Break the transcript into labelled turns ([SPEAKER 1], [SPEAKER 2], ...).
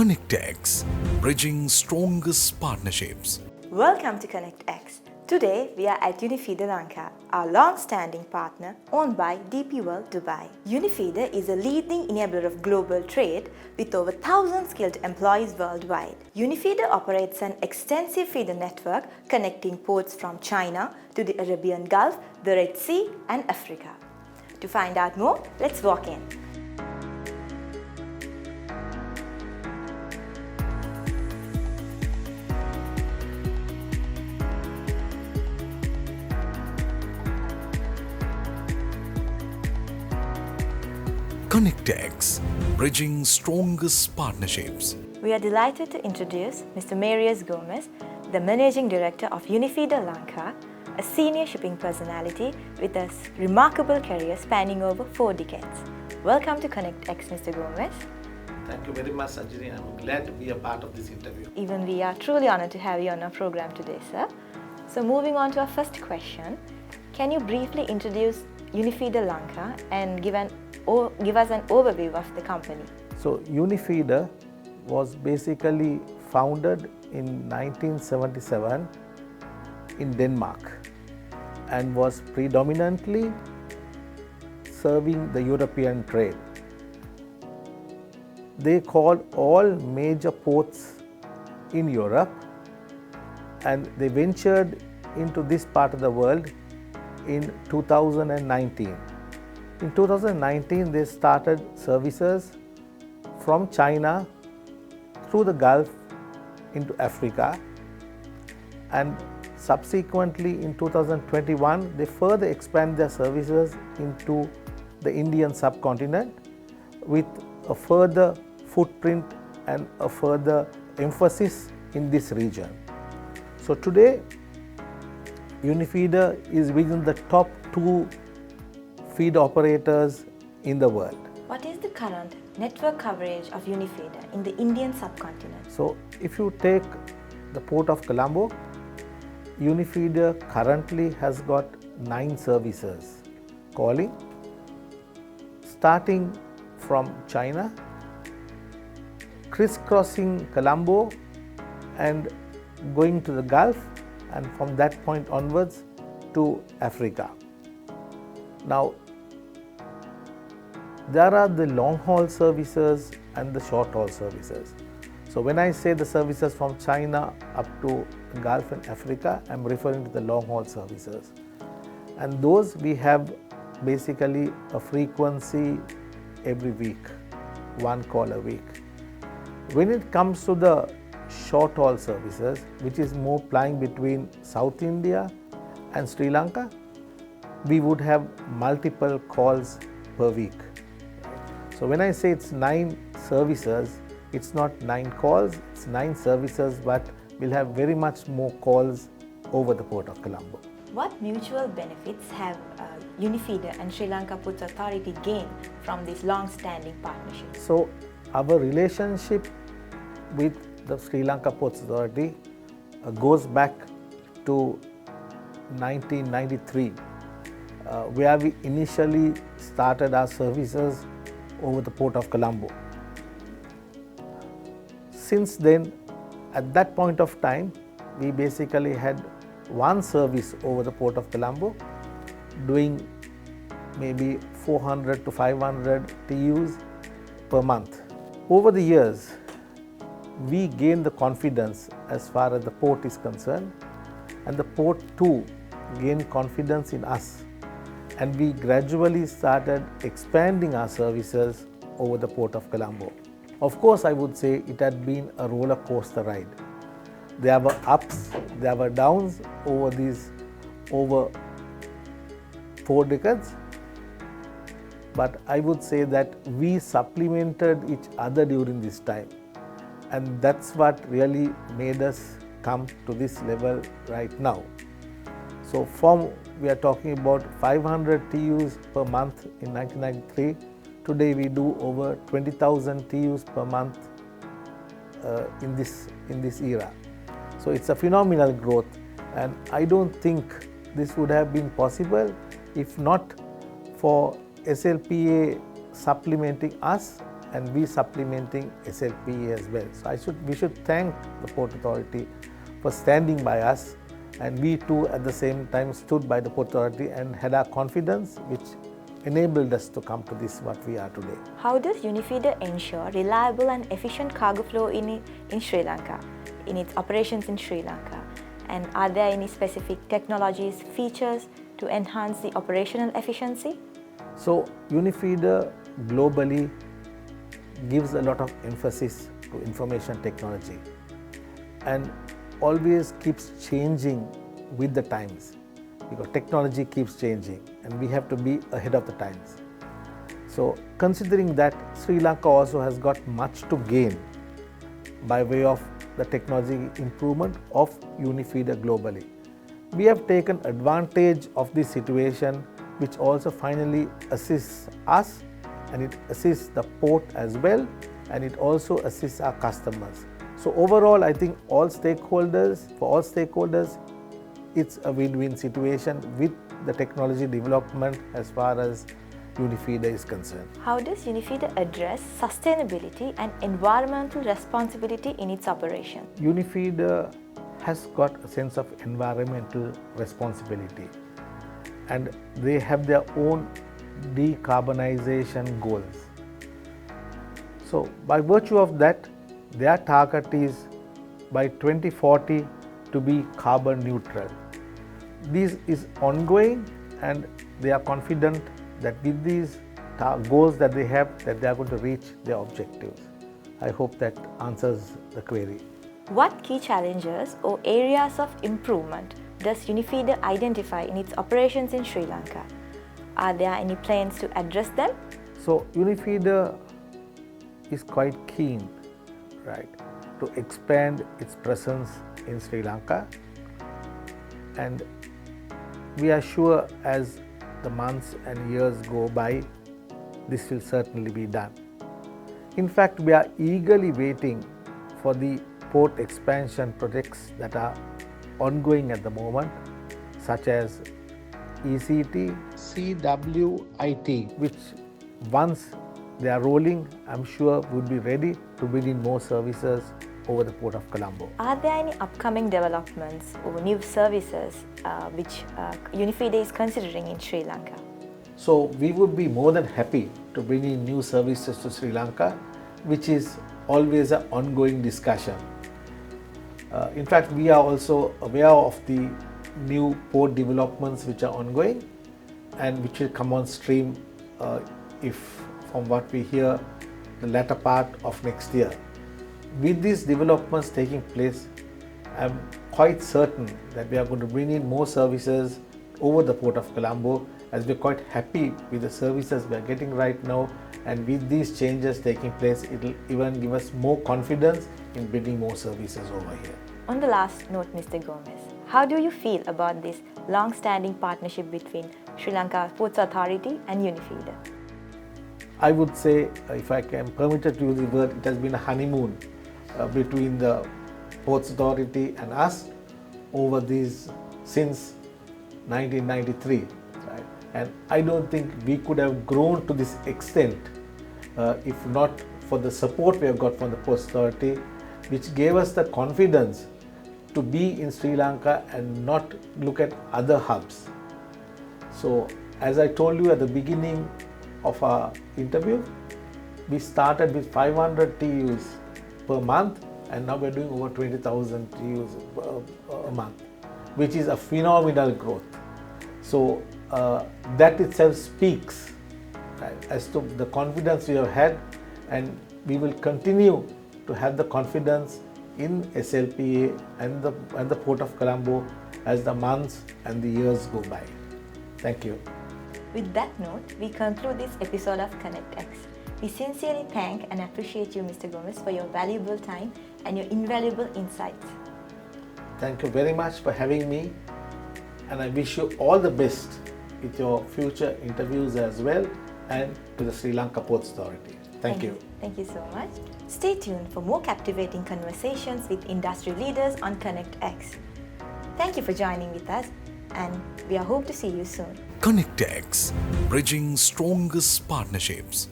[SPEAKER 1] ConnectX, bridging strongest partnerships.
[SPEAKER 2] Welcome to ConnectX. Today we are at Unifeeder Lanka, our long-standing partner owned by DP World Dubai. Unifeeder is a leading enabler of global trade with over 1,000 skilled employees worldwide. Unifeeder operates an extensive feeder network connecting ports from China to the Arabian Gulf, the Red Sea and Africa. To find out more, let's walk in.
[SPEAKER 1] ConnectX, bridging strongest partnerships.
[SPEAKER 2] We are delighted to introduce Mr. Marius Gomez, the Managing Director of Unifeeder Lanka, a senior shipping personality with a remarkable career spanning over 4 decades. Welcome to ConnectX, Mr. Gomez.
[SPEAKER 3] Thank you very much, Sanjini. I'm glad to be a part of this interview.
[SPEAKER 2] Even we are truly honored to have you on our program today, sir. So moving on to our first question, can you briefly introduce Unifeeder Lanka and give us an overview of the company?
[SPEAKER 4] So Unifeeder was basically founded in 1977 in Denmark and was predominantly serving the European trade. They called all major ports in Europe and they ventured into this part of the world in 2019. In 2019, they started services from China through the Gulf into Africa, and subsequently in 2021, they further expand their services into the Indian subcontinent with a further footprint and a further emphasis in this region. So today, Unifeeder is within the top 2 feed operators in the world.
[SPEAKER 2] What is the current network coverage of Unifeeder in the Indian subcontinent?
[SPEAKER 4] So if you take the port of Colombo, Unifeeder currently has got 9 services calling, starting from China, crisscrossing Colombo and going to the Gulf, and from that point onwards to Africa. Now, there are the long-haul services and the short-haul services. So when I say the services from China up to Gulf and Africa, I'm referring to the long-haul services. And those we have basically a frequency every week, 1 call a week. When it comes to the short-haul services, which is more plying between South India and Sri Lanka, we would have multiple calls per week. So when I say it's 9 services, it's not 9 calls, it's 9 services, but we'll have very much more calls over the port of Colombo.
[SPEAKER 2] What mutual benefits have Unifeeder and Sri Lanka Ports Authority gained from this long-standing partnership?
[SPEAKER 4] So our relationship with the Sri Lanka Ports Authority goes back to 1993, where we initially started our services over the port of Colombo. Since then, at that point of time, we basically had 1 service over the port of Colombo, doing maybe 400 to 500 TUs per month. Over the years, we gained the confidence as far as the port is concerned, and the port too gained confidence in us, and we gradually started expanding our services over the port of Colombo. Of course, I would say it had been a roller coaster ride. There were ups, there were downs over 4 decades, but I would say that we supplemented each other during this time. And that's what really made us come to this level right now. So we are talking about 500 TUs per month in 1993. Today we do over 20,000 TUs per month in this era. So it's a phenomenal growth, and I don't think this would have been possible if not for SLPA supplementing us and we supplementing SLPA as well. So we should thank the Port Authority for standing by us, and we too at the same time stood by the Port Authority and had our confidence, which enabled us to come to this what we are today.
[SPEAKER 2] How does Unifeeder ensure reliable and efficient cargo flow in Sri Lanka, in its operations in Sri Lanka? And are there any specific technologies, features to enhance the operational efficiency?
[SPEAKER 4] So Unifeeder globally gives a lot of emphasis to information technology and always keeps changing with the times, because technology keeps changing and we have to be ahead of the times. So considering that, Sri Lanka also has got much to gain by way of the technology improvement of Unifeeder globally. We have taken advantage of this situation, which also finally assists us, and it assists the port as well, and it also assists our customers. So overall, I think for all stakeholders, it's a win-win situation with the technology development as far as Unifeeder is concerned.
[SPEAKER 2] How does Unifeeder address sustainability and environmental responsibility in its operation?
[SPEAKER 4] Unifeeder has got a sense of environmental responsibility, and they have their own decarbonization goals. So by virtue of that, their target is by 2040 to be carbon neutral. This is ongoing, and they are confident that with these goals that they have, that they are going to reach their objectives. I hope that answers the query.
[SPEAKER 2] What key challenges or areas of improvement does Unifeeder identify in its operations in Sri Lanka? Are there any plans to address them?
[SPEAKER 4] So Unifeeder is quite keen, right, to expand its presence in Sri Lanka, and we are sure as the months and years go by, this will certainly be done. In fact, we are eagerly waiting for the port expansion projects that are ongoing at the moment, such as ECT, CWIT, which once they are rolling, I'm sure would be ready to bring in more services over the Port of Colombo.
[SPEAKER 2] Are there any upcoming developments or new services which Unifeeder is considering in Sri Lanka?
[SPEAKER 4] So we would be more than happy to bring in new services to Sri Lanka, which is always an ongoing discussion. In fact, we are also aware of the new port developments which are ongoing and which will come on stream if, from what we hear, the latter part of next year. With these developments taking place, I'm quite certain that we are going to bring in more services over the Port of Colombo, as we're quite happy with the services we are getting right now, and with these changes taking place, it will even give us more confidence in bringing more services over here.
[SPEAKER 2] On the last note, Mr. Gomez, how do you feel about this long-standing partnership between Sri Lanka Ports Authority and Unifeeder?
[SPEAKER 4] I would say, if I can permitted to use the word, it has been a honeymoon between the Ports Authority and us over these since 1993, right? And I don't think we could have grown to this extent if not for the support we have got from the Ports Authority, which gave us the confidence to be in Sri Lanka and not look at other hubs. So as I told you at the beginning of our interview, we started with 500 TUs per month, and now we're doing over 20,000 TUs a month, which is a phenomenal growth. So that itself speaks, right, as to the confidence we have had, and we will continue to have the confidence in SLPA and the Port of Colombo as the months and the years go by. Thank you.
[SPEAKER 2] With that note, we conclude this episode of ConnectX. We sincerely thank and appreciate you, Mr. Gomez, for your valuable time and your invaluable insights.
[SPEAKER 4] Thank you very much for having me, and I wish you all the best with your future interviews as well, and to the Sri Lanka Ports Authority. Thank you.
[SPEAKER 2] Thank you so much. Stay tuned for more captivating conversations with industry leaders on ConnectX. Thank you for joining with us, and we hope to see you soon.
[SPEAKER 1] ConnectX, bridging strongest partnerships.